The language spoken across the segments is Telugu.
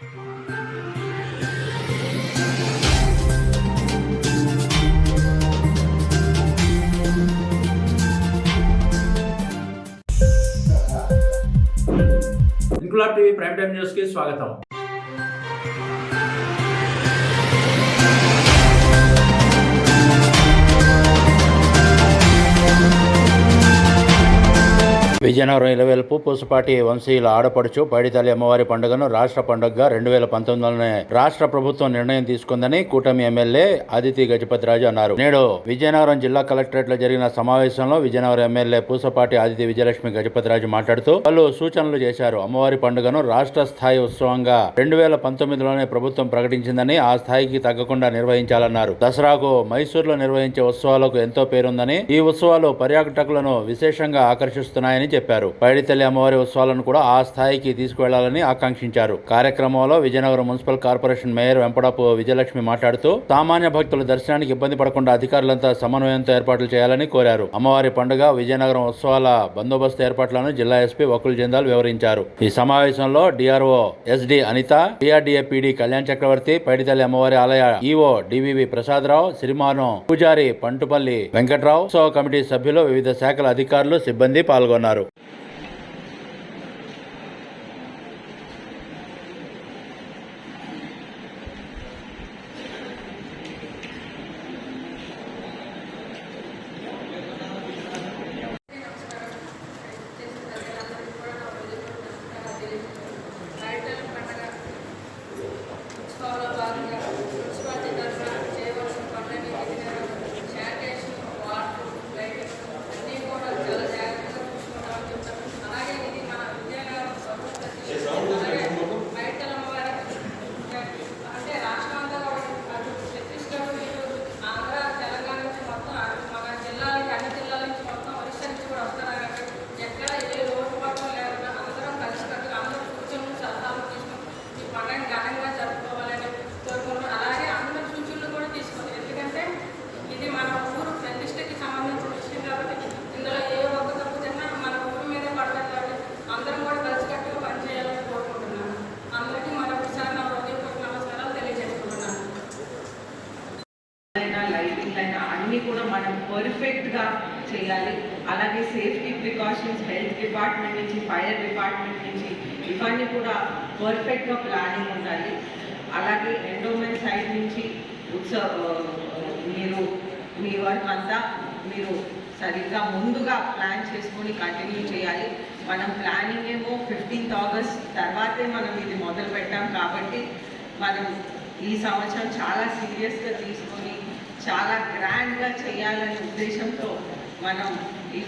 Inquilab TV prime time news కి స్వాగతం. విజయనగరం ఇలవేల్పు పూసపాటి వంశీయుల ఆడపడుచు పైడితల్లి అమ్మవారి పండుగను రాష్ట్ర పండుగగా 2019లోనే రాష్ట్ర ప్రభుత్వం నిర్ణయం తీసుకుందని కూటమి ఎమ్మెల్యే అదితి గజపతిరాజు అన్నారు. నేడు విజయనగరం జిల్లా కలెక్టరేట్ లో జరిగిన సమావేశంలో విజయనగరం ఎమ్మెల్యే పూసపాటి అదితి విజయలక్ష్మి గజపతిరాజు మాట్లాడుతూ పలు సూచనలు చేశారు. అమ్మవారి పండుగను రాష్ట్ర స్థాయి ఉత్సవంగా 2019లోనే ప్రభుత్వం ప్రకటించిందని ఆ స్థాయికి తగ్గకుండా నిర్వహించాలన్నారు. దసరాకు మైసూరులో నిర్వహించే ఉత్సవాలకు ఎంతో పేరుందని ఈ ఉత్సవాలు పర్యాటకులను విశేషంగా ఆకర్షిస్తున్నాయని చెప్పారు. పైడితల్లి అమ్మవారి ఉత్సవాలను కూడా ఆ స్థాయికి తీసుకువెళ్లాలని ఆకాంక్షించారు. కార్యక్రమంలో Vizianagaram municipal corporation mayor Vempadapu Vijayalakshmi మాట్లాడుతూ సామాన్య భక్తుల దర్శనానికి ఇబ్బంది పడకుండా అధికారులంతా సమన్వయంతో ఏర్పాట్లు చేయాలని కోరారు. అమ్మవారి పండుగ విజయనగరం ఉత్సవాల బందోబస్తు ఏర్పాట్లను జిల్లా ఎస్పీ వకుల్ జిందాల్ వివరించారు. ఈ సమావేశంలో DRO SD Anitha, DRDA PD Kalyan Chakravarthi, Paiditalli అమ్మవారి ఆలయ ఈఓ డివివి ప్రసాదరావు, సిరిమానం పూజారి పంటుపల్లి వెంకట్రావు, ఉత్సవ కమిటీ సభ్యులు, వివిధ శాఖల అధికారులు, సిబ్బంది పాల్గొన్నారు. అన్నీ కూడా మనం పర్ఫెక్ట్గా చేయాలి. అలాగే సేఫ్టీ ప్రికాషన్స్ హెల్త్ డిపార్ట్మెంట్ నుంచి, ఫైర్ డిపార్ట్మెంట్ నుంచి ఇవన్నీ కూడా పర్ఫెక్ట్గా ప్లానింగ్ ఉండాలి. అలాగే ఎండోమెంట్ సైడ్ నుంచి మీరు మీ వర్క్ అంతా మీరు సరిగ్గా ముందుగా ప్లాన్ చేసుకొని కంటిన్యూ చేయాలి. మనం ప్లానింగ్ ఏమో 15th ఆగస్ట్ తర్వాతే మనం ఇది మొదలు పెట్టాం కాబట్టి మనం ఈ సంవత్సరం చాలా సీరియస్గా తీసుకొని చాలా గ్రాండ్గా చేయాలనే ఉద్దేశంతో మనం ఈ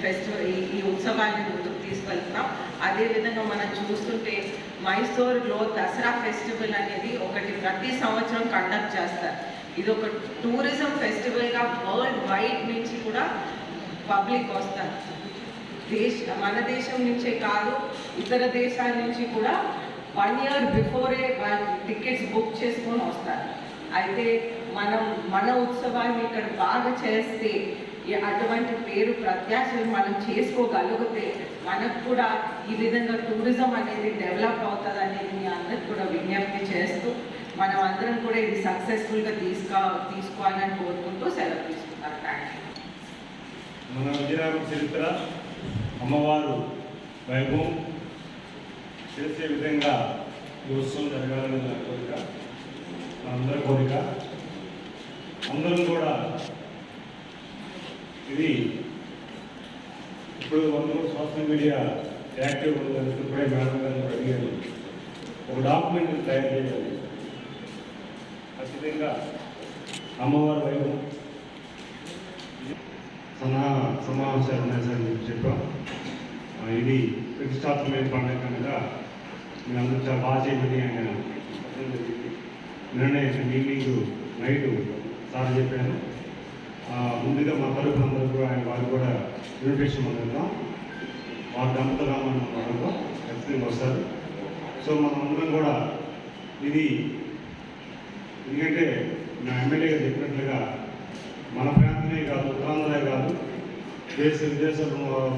ఉత్సవాన్ని ముందుకు తీసుకెళ్తున్నాం. అదేవిధంగా మనం చూస్తుంటే మైసూర్లో దసరా ఫెస్టివల్ అనేది ఒకటి ప్రతి సంవత్సరం కండక్ట్ చేస్తారు. ఇది ఒక టూరిజం ఫెస్టివల్గా వరల్డ్ వైడ్ నుంచి కూడా పబ్లిక్ వస్తారు. మన దేశం నుంచే కాదు, ఇతర దేశాల నుంచి కూడా 1 year బిఫోరే వాళ్ళు టికెట్స్ బుక్ చేసుకొని వస్తారు. అయితే మన ఉత్సవాన్ని ఇక్కడ బాగా చేస్తే అటువంటి పేరు ప్రత్యాశలు మనం చేసుకోగలిగితే మనకు కూడా ఈ విధంగా టూరిజం అనేది డెవలప్ అవుతుంది అనేది మీ అందరికి కూడా విజ్ఞప్తి చేస్తూ మనం అందరం కూడా ఇది సక్సెస్ఫుల్గా తీసుకోవాలని కోరుకుంటూ సెలవు తీసుకుంటాం. Thank you. మన విజయనగరం చరిత్ర, అమ్మవారు వైభవం చేసే విధంగా ఈ ఉత్సవం జరగాలని నా కోరిక, మనందరి కోరిక. అందరం కూడా ఇది ఇప్పుడు అందరూ సోషల్ మీడియా యాక్టివ్ ఉందని ఇప్పుడే మేడం గారిని అడిగారు. ఒక డాక్యుమెంట్ తయారు చేయాలి. ఖచ్చితంగా అమ్మవారి వైభవం సమావేశాలు ఉన్నాయి సార్ మీకు చెప్పాం. ఇది ప్రతిష్టాత్మకమైన పండుగ కనుక మీరు అందరూ చాలా బాగా చేయమని ఆయన నిర్ణయం ఈవినింగ్ నైట్ సార్ చెప్పాను. ముందుగా మా తరఫున అందరూ కూడా వాళ్ళు కూడా ఇన్విటేషన్ అందుతాం. వాళ్ళ దంపతులుగా మనం వాళ్ళతో ఖచ్చితంగా వస్తారు. సో మనం అందరం కూడా ఇది ఎందుకంటే నా ఎమ్మెల్యేగా చెప్పినట్లుగా మన ప్రాంతమే కాదు, ఉత్తరాంధ్రే కాదు, దేశ విదేశాల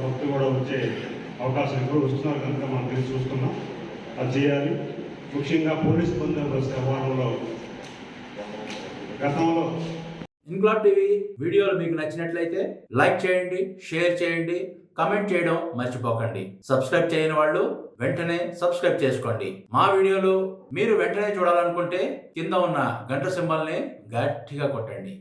భక్తులు కూడా వచ్చే అవకాశం ఇప్పుడు వస్తున్నారు కనుక మనం తెలిసి చూస్తున్నాం. అది చేయాలి. ముఖ్యంగా పోలీస్ బందోబస్తు వ్యవహారంలో గతంలో ఇన్క్లాబ్ టీవీ వీడియోలు మీకు నచ్చినట్లయితే లైక్ చేయండి, షేర్ చేయండి, కమెంట్ చేయడం మర్చిపోకండి. సబ్స్క్రైబ్ చేయని వాళ్ళు వెంటనే సబ్స్క్రైబ్ చేసుకోండి. మా వీడియోలు మీరు వెంటనే చూడాలనుకుంటే కింద ఉన్న గంట సింబల్ని గట్టిగా కొట్టండి.